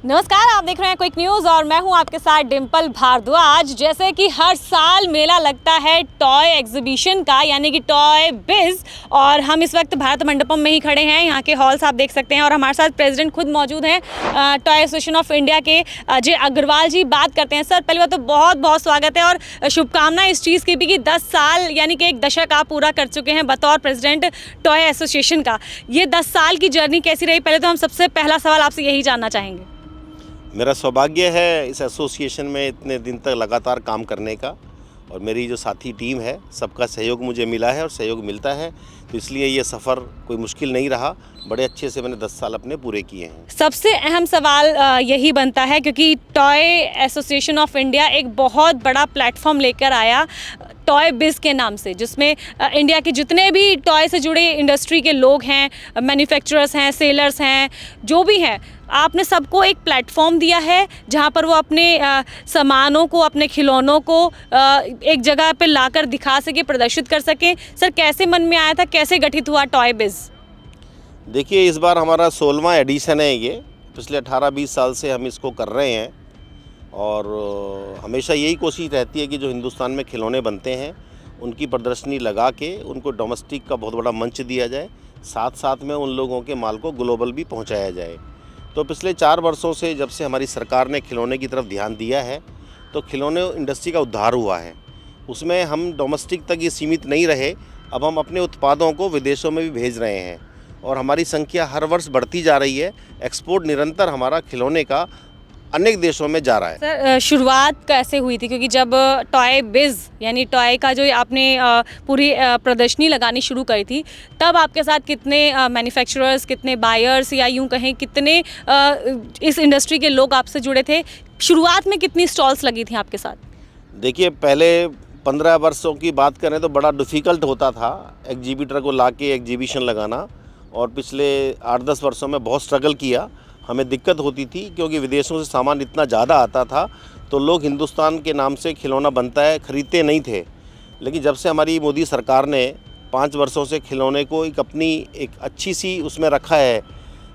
नमस्कार, आप देख रहे हैं क्विक न्यूज़ और मैं हूं आपके साथ डिम्पल भारद्वाज। जैसे कि हर साल मेला लगता है टॉय एग्जीबिशन का, यानी कि टॉय बिज, और हम इस वक्त भारत मंडपम में ही खड़े हैं। यहाँ के हॉल्स आप देख सकते हैं और हमारे साथ प्रेसिडेंट खुद मौजूद हैं टॉय एसोसिएशन ऑफ इंडिया के अजय अग्रवाल जी। बात करते हैं। सर, पहले बात तो बहुत बहुत स्वागत है और शुभकामनाएं इस चीज़ की भी कि 10 साल यानी कि एक दशक आप पूरा कर चुके हैं बतौर प्रेसिडेंट टॉय एसोसिएशन का। ये 10 साल की जर्नी कैसी रही? पहले तो हम सबसे पहला सवाल आपसे यही जानना चाहेंगे। मेरा सौभाग्य है इस एसोसिएशन में इतने दिन तक लगातार काम करने का, और मेरी जो साथी टीम है सबका सहयोग मुझे मिला है और सहयोग मिलता है, तो इसलिए ये सफ़र कोई मुश्किल नहीं रहा। बड़े अच्छे से मैंने 10 साल अपने पूरे किए हैं। सबसे अहम सवाल यही बनता है क्योंकि टॉय एसोसिएशन ऑफ इंडिया एक बहुत बड़ा प्लेटफॉर्म लेकर आया टॉय बिज़ के नाम से, जिसमें इंडिया के जितने भी टॉय से जुड़े इंडस्ट्री के लोग हैं, मैन्युफैक्चरर्स हैं, सेलर्स हैं, जो भी हैं, आपने सबको एक प्लेटफॉर्म दिया है जहां पर वो अपने सामानों को, अपने खिलौनों को एक जगह पे लाकर दिखा सके, प्रदर्शित कर सकें। सर, कैसे मन में आया था, कैसे गठित हुआ टॉय बिज़? देखिए, इस बार हमारा 16वां एडिशन है। ये पिछले 18-20 साल से हम इसको कर रहे हैं और हमेशा यही कोशिश रहती है कि जो हिंदुस्तान में खिलौने बनते हैं उनकी प्रदर्शनी लगा के उनको डोमेस्टिक का बहुत बड़ा मंच दिया जाए, साथ साथ में उन लोगों के माल को ग्लोबल भी पहुंचाया जाए। तो पिछले 4 वर्षों से जब से हमारी सरकार ने खिलौने की तरफ ध्यान दिया है तो खिलौने इंडस्ट्री का उद्धार हुआ है। उसमें हम डोमेस्टिक तक ये सीमित नहीं रहे, अब हम अपने उत्पादों को विदेशों में भी भेज रहे हैं और हमारी संख्या हर वर्ष बढ़ती जा रही है। एक्सपोर्ट निरंतर हमारा खिलौने का अनेक देशों में जा रहा है। सर, शुरुआत कैसे हुई थी? क्योंकि जब टॉय बिज़ यानी टॉय का जो आपने पूरी प्रदर्शनी लगानी शुरू करी थी, तब आपके साथ कितने मैन्युफैक्चरर्स, कितने बायर्स, या यूं कहें कितने इस इंडस्ट्री के लोग आपसे जुड़े थे? शुरुआत में कितनी स्टॉल्स लगी थी आपके साथ? देखिए, पहले 15 वर्षों की बात करें तो बड़ा डिफ़िकल्ट होता था एग्जीबिटर को ला के एग्जीबिशन लगाना, और पिछले 8-10 वर्षों में बहुत स्ट्रगल किया। हमें दिक्कत होती थी क्योंकि विदेशों से सामान इतना ज़्यादा आता था तो लोग हिंदुस्तान के नाम से खिलौना बनता है खरीदते नहीं थे। लेकिन जब से हमारी मोदी सरकार ने 5 वर्षों से खिलौने को एक अच्छी सी उसमें रखा है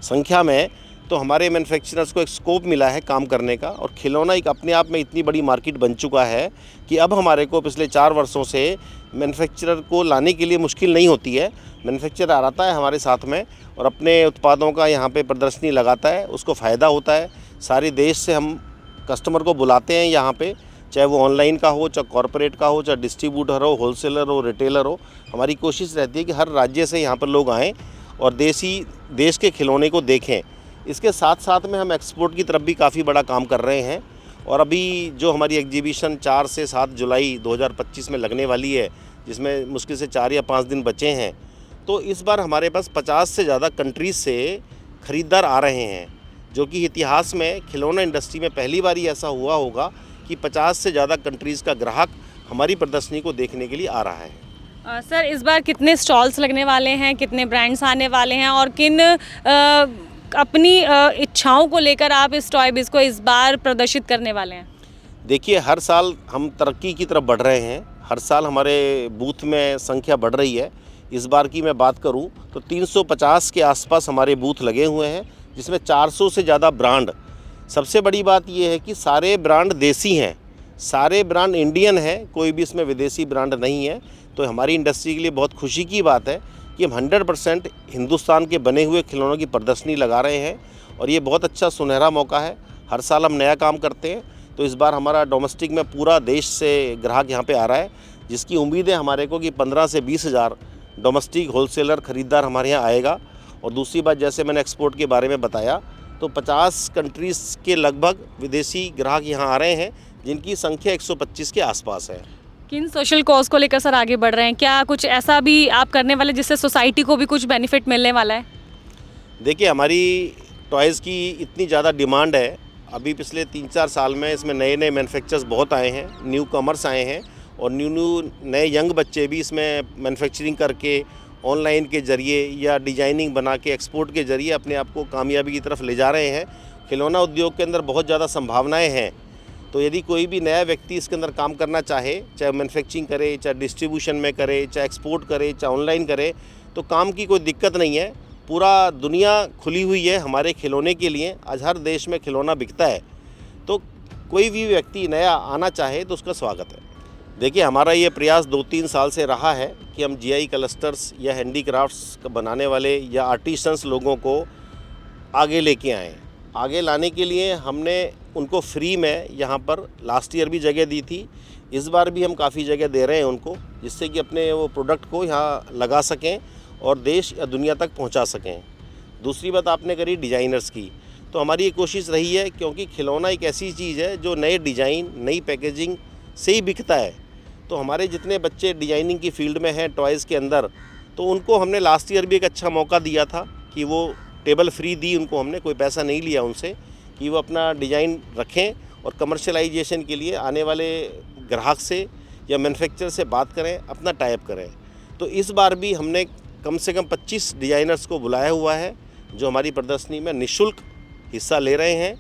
संख्या में, तो हमारे मैन्युफैक्चरर्स को एक स्कोप मिला है काम करने का, और खिलौना एक अपने आप में इतनी बड़ी मार्केट बन चुका है कि अब हमारे को पिछले 4 वर्षों से मैन्युफैक्चरर को लाने के लिए मुश्किल नहीं होती है। मैन्युफैक्चरर आता है हमारे साथ में और अपने उत्पादों का यहाँ पे प्रदर्शनी लगाता है, उसको फ़ायदा होता है। सारे देश से हम कस्टमर को बुलाते हैं यहाँ पे, चाहे वो ऑनलाइन का हो, चाहे कॉरपोरेट का हो, चाहे डिस्ट्रीब्यूटर हो, होलसेलर हो, रिटेलर हो। हमारी कोशिश रहती है कि हर राज्य से यहाँ पर लोग आएँ और देश के खिलौने को देखें। इसके साथ साथ में हम एक्सपोर्ट की तरफ भी काफ़ी बड़ा काम कर रहे हैं, और अभी जो हमारी एग्जीबिशन 4 से 7 जुलाई 2025 में लगने वाली है, जिसमें मुश्किल से 4 या 5 दिन बचे हैं, तो इस बार हमारे पास 50 से ज़्यादा कंट्रीज़ से ख़रीदार आ रहे हैं, जो कि इतिहास में खिलौना इंडस्ट्री में पहली बार ही ऐसा हुआ होगा कि 50 से ज़्यादा कंट्रीज़ का ग्राहक हमारी प्रदर्शनी को देखने के लिए आ रहा है। सर, इस बार कितने स्टॉल्स लगने वाले हैं, कितने ब्रांड्स आने वाले हैं, और किन अपनी इच्छाओं को लेकर आप इस टॉय बिज़ को इस बार प्रदर्शित करने वाले हैं? देखिए, हर साल हम तरक्की की तरफ बढ़ रहे हैं, हर साल हमारे बूथ में संख्या बढ़ रही है। इस बार की मैं बात करूं तो 350 के आसपास हमारे बूथ लगे हुए हैं, जिसमें 400 से ज़्यादा ब्रांड। सबसे बड़ी बात यह है कि सारे ब्रांड देसी हैं, सारे ब्रांड इंडियन हैं, कोई भी इसमें विदेशी ब्रांड नहीं है। तो हमारी इंडस्ट्री के लिए बहुत खुशी की बात है कि हम 100% हिंदुस्तान के बने हुए खिलौनों की प्रदर्शनी लगा रहे हैं, और ये बहुत अच्छा सुनहरा मौका है। हर साल हम नया काम करते हैं, तो इस बार हमारा डोमेस्टिक में पूरा देश से ग्राहक यहाँ पे आ रहा है, जिसकी उम्मीद है हमारे को कि 15 से 20 हज़ार डोमेस्टिक होलसेलर ख़रीदार हमारे यहाँ आएगा। और दूसरी बात, जैसे मैंने एक्सपोर्ट के बारे में बताया, तो 50 कंट्रीज़ के लगभग विदेशी ग्राहक यहाँ आ रहे हैं, जिनकी संख्या 125 के आसपास है। किन सोशल कॉज को लेकर सर आगे बढ़ रहे हैं? क्या कुछ ऐसा भी आप करने वाले जिससे सोसाइटी को भी कुछ बेनिफिट मिलने वाला है? देखिए, हमारी टॉयज़ की इतनी ज़्यादा डिमांड है, अभी पिछले 3-4 साल में इसमें नए नए मैन्युफैक्चरर्स बहुत आए हैं, न्यू कमर्स आए हैं, और नए यंग बच्चे भी इसमें मैन्युफैक्चरिंग करके ऑनलाइन के ज़रिए या डिजाइनिंग बना के एक्सपोर्ट के ज़रिए अपने आप को कामयाबी की तरफ ले जा रहे हैं। खिलौना उद्योग के अंदर बहुत ज़्यादा संभावनाएं हैं, तो यदि कोई भी नया व्यक्ति इसके अंदर काम करना चाहे, चाहे मैन्युफैक्चरिंग करे, चाहे डिस्ट्रीब्यूशन में करे, चाहे एक्सपोर्ट करे, चाहे ऑनलाइन करे, तो काम की कोई दिक्कत नहीं है। पूरा दुनिया खुली हुई है हमारे खिलौने के लिए। आज हर देश में खिलौना बिकता है, तो कोई भी व्यक्ति नया आना चाहे तो उसका स्वागत है। देखिए, हमारा ये प्रयास 2-3 साल से रहा है कि हम जीआई क्लस्टर्स या हैंडीक्राफ्ट्स बनाने वाले या आर्टिसंस लोगों को आगे लेके आएँ। आगे लाने के लिए हमने उनको फ्री में यहाँ पर लास्ट ईयर भी जगह दी थी, इस बार भी हम काफ़ी जगह दे रहे हैं उनको, जिससे कि अपने वो प्रोडक्ट को यहाँ लगा सकें और देश या दुनिया तक पहुँचा सकें। दूसरी बात आपने करी डिज़ाइनर्स की, तो हमारी ये कोशिश रही है, क्योंकि खिलौना एक ऐसी चीज़ है जो नए डिज़ाइन, नई पैकेजिंग से ही बिकता है। तो हमारे जितने बच्चे डिज़ाइनिंग की फील्ड में हैं टॉयज़ के अंदर, तो उनको हमने लास्ट ईयर भी एक अच्छा मौका दिया था कि वो टेबल फ्री दी उनको, हमने कोई पैसा नहीं लिया उनसे, कि वो अपना डिज़ाइन रखें और कमर्शियलाइजेशन के लिए आने वाले ग्राहक से या मैन्युफैक्चरर से बात करें, अपना टाइप करें। तो इस बार भी हमने कम से कम 25 डिज़ाइनर्स को बुलाया हुआ है जो हमारी प्रदर्शनी में निःशुल्क हिस्सा ले रहे हैं,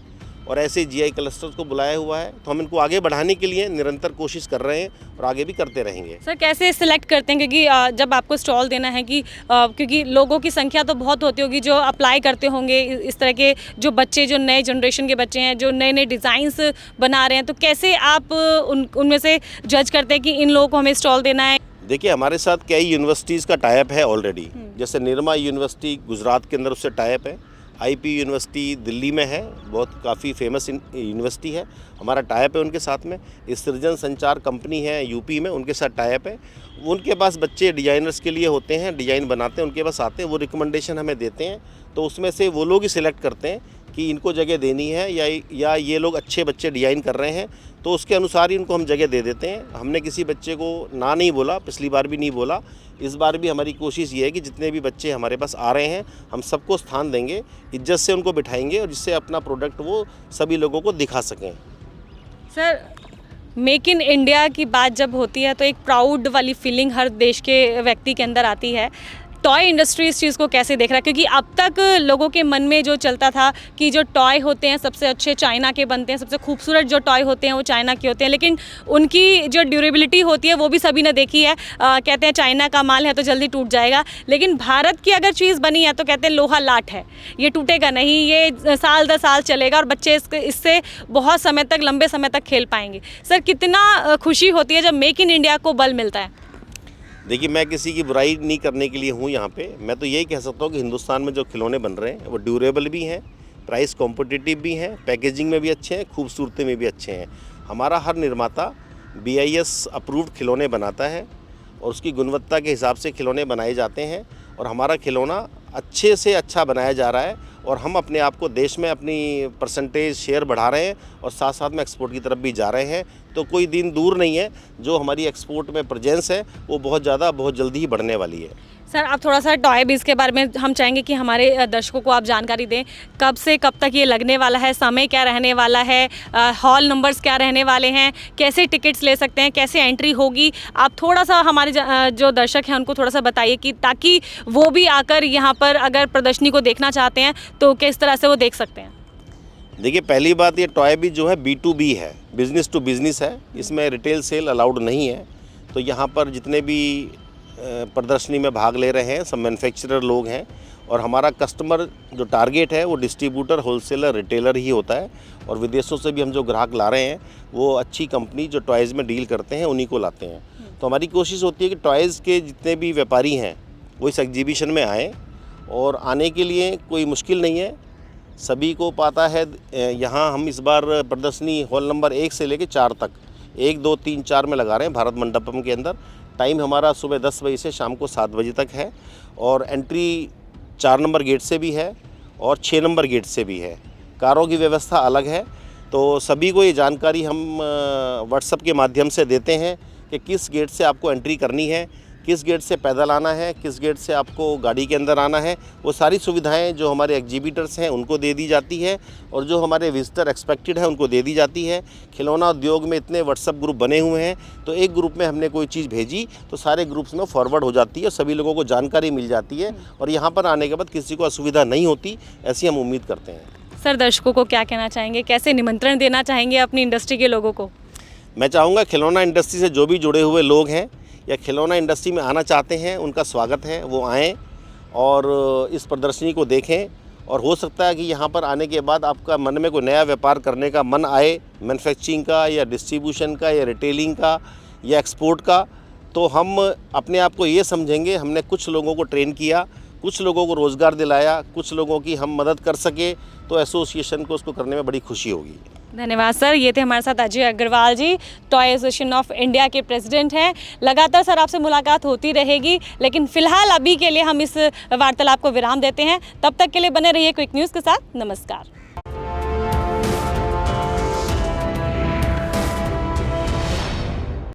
और ऐसे जीआई क्लस्टर्स को बुलाया हुआ है। तो हम इनको आगे बढ़ाने के लिए निरंतर कोशिश कर रहे हैं और आगे भी करते रहेंगे। सर, कैसे सिलेक्ट करते हैं, क्योंकि जब आपको स्टॉल देना है कि क्योंकि लोगों की संख्या तो बहुत होती होगी जो अप्लाई करते होंगे, इस तरह के जो बच्चे, जो नए जनरेशन के बच्चे हैं, जो नए नए डिज़ाइंस बना रहे हैं, तो कैसे आप उनमें से जज करते हैं कि इन लोगों को हमें स्टॉल देना है? देखिए, हमारे साथ कई यूनिवर्सिटीज़ का टाइप है ऑलरेडी, जैसे निर्मा यूनिवर्सिटी गुजरात के अंदर उससे टाइप है, आईपी यूनिवर्सिटी दिल्ली में है, बहुत काफ़ी फेमस यूनिवर्सिटी है, हमारा टाइप है उनके साथ में। सृजन संचार कंपनी है यूपी में, उनके साथ टाइप है। उनके पास बच्चे डिज़ाइनर्स के लिए होते हैं, डिज़ाइन बनाते हैं, उनके पास आते हैं, वो रिकमेंडेशन हमें देते हैं, तो उसमें से वो लोग ही सिलेक्ट करते हैं कि इनको जगह देनी है या ये लोग अच्छे बच्चे डिज़ाइन कर रहे हैं, तो उसके अनुसार ही उनको हम जगह दे देते हैं। हमने किसी बच्चे को ना नहीं बोला, पिछली बार भी नहीं बोला, इस बार भी हमारी कोशिश ये है कि जितने भी बच्चे हमारे पास आ रहे हैं हम सबको स्थान देंगे, इज्जत से उनको बिठाएंगे, और जिससे अपना प्रोडक्ट वो सभी लोगों को दिखा सकें। सर, मेक इन इंडिया की बात जब होती है तो एक प्राउड वाली फीलिंग हर देश के व्यक्ति के अंदर आती है। टॉय इंडस्ट्री इस चीज़ को कैसे देख रहा है, क्योंकि अब तक लोगों के मन में जो चलता था कि जो टॉय होते हैं सबसे अच्छे चाइना के बनते हैं, सबसे खूबसूरत जो टॉय होते हैं वो चाइना के होते हैं, लेकिन उनकी जो ड्यूरेबिलिटी होती है वो भी सभी ने देखी है। कहते हैं चाइना का माल है तो जल्दी टूट जाएगा, लेकिन भारत की अगर चीज़ बनी है तो कहते हैं लोहा लाट है, ये टूटेगा नहीं, ये साल दर साल चलेगा और बच्चे इससे बहुत समय तक, लंबे समय तक खेल पाएंगे। सर, कितना खुशी होती है जब मेक इन इंडिया को बल मिलता है? देखिए, मैं किसी की बुराई नहीं करने के लिए हूँ यहाँ पे, मैं तो यही कह सकता हूँ कि हिंदुस्तान में जो खिलौने बन रहे हैं वो ड्यूरेबल भी हैं, प्राइस कॉम्पिटिटिव भी हैं, पैकेजिंग में भी अच्छे हैं, खूबसूरती में भी अच्छे हैं। हमारा हर निर्माता BIS अप्रूव्ड खिलौने बनाता है और उसकी गुणवत्ता के हिसाब से खिलौने बनाए जाते हैं, और हमारा खिलौना अच्छे से अच्छा बनाया जा रहा है, और हम अपने आप को देश में अपनी परसेंटेज शेयर बढ़ा रहे हैं और साथ साथ में एक्सपोर्ट की तरफ भी जा रहे हैं। तो कोई दिन दूर नहीं है जो हमारी एक्सपोर्ट में प्रेजेंस है वो बहुत जल्दी ही बढ़ने वाली है। सर, आप थोड़ा सा टॉय बीज के बारे में हम चाहेंगे कि हमारे दर्शकों को आप जानकारी दें, कब से कब तक ये लगने वाला है, समय क्या रहने वाला है, हॉल नंबर्स क्या रहने वाले हैं, कैसे टिकट्स ले सकते हैं, कैसे एंट्री होगी? आप थोड़ा सा हमारे जो दर्शक हैं उनको थोड़ा सा बताइए कि ताकि वो भी आकर यहाँ पर अगर प्रदर्शनी को देखना चाहते हैं तो किस तरह से वो देख सकते हैं। देखिए, पहली बात, ये टॉय बीज जो है B2B है, बिज़नेस टू बिज़नेस है, इसमें रिटेल सेल अलाउड नहीं है। तो यहाँ पर जितने भी प्रदर्शनी में भाग ले रहे हैं सब मैन्युफैक्चरर लोग हैं, और हमारा कस्टमर जो टारगेट है वो डिस्ट्रीब्यूटर, होलसेलर, रिटेलर ही होता है, और विदेशों से भी हम जो ग्राहक ला रहे हैं वो अच्छी कंपनी जो टॉयज़ में डील करते हैं उन्हीं को लाते हैं। तो हमारी कोशिश होती है कि टॉयज़ के जितने भी व्यापारी हैं वो इस एग्जीबिशन में आएँ, और आने के लिए कोई मुश्किल नहीं है, सभी को पता है। यहाँ हम इस बार प्रदर्शनी हॉल नंबर 1 से लेकर 4 तक 1, 2, 3, 4 में लगा रहे हैं भारत मंडपम के अंदर। टाइम हमारा सुबह 10 बजे से शाम को 7 बजे तक है, और एंट्री 4 नंबर गेट से भी है और 6 नंबर गेट से भी है। कारों की व्यवस्था अलग है, तो सभी को ये जानकारी हम व्हाट्सएप के माध्यम से देते हैं कि किस गेट से आपको एंट्री करनी है, किस गेट से पैदल आना है, किस गेट से आपको गाड़ी के अंदर आना है। वो सारी सुविधाएं जो हमारे एग्जीबिटर्स हैं उनको दे दी जाती है, और जो हमारे विजिटर एक्सपेक्टेड है उनको दे दी जाती है। खिलौना उद्योग में इतने व्हाट्सएप ग्रुप बने हुए हैं, तो एक ग्रुप में हमने कोई चीज़ भेजी तो सारे ग्रुप्स में फॉरवर्ड हो जाती है, सभी लोगों को जानकारी मिल जाती है, और यहाँ पर आने के बाद किसी को असुविधा नहीं होती, ऐसी हम उम्मीद करते हैं। सर, दर्शकों को क्या कहना चाहेंगे, कैसे निमंत्रण देना चाहेंगे अपनी इंडस्ट्री के लोगों को? मैं चाहूँगा खिलौना इंडस्ट्री से जो भी जुड़े हुए लोग हैं या खिलौना इंडस्ट्री में आना चाहते हैं उनका स्वागत है, वो आएँ और इस प्रदर्शनी को देखें। और हो सकता है कि यहाँ पर आने के बाद आपका मन में कोई नया व्यापार करने का मन आए, मैन्युफैक्चरिंग का या डिस्ट्रीब्यूशन का या रिटेलिंग का या एक्सपोर्ट का। तो हम अपने आप को ये समझेंगे हमने कुछ लोगों को ट्रेन किया, कुछ लोगों को रोज़गार दिलाया, कुछ लोगों की हम मदद कर सके, तो एसोसिएशन को उसको करने में बड़ी खुशी होगी। धन्यवाद सर। ये थे हमारे साथ अजय अग्रवाल जी, टॉय एसोसिएशन ऑफ इंडिया के प्रेसिडेंट हैं। लगातार सर आपसे मुलाकात होती रहेगी, लेकिन फिलहाल अभी के लिए हम इस वार्तालाप को विराम देते हैं। तब तक के लिए बने रहिए क्विक न्यूज़ के साथ। नमस्कार।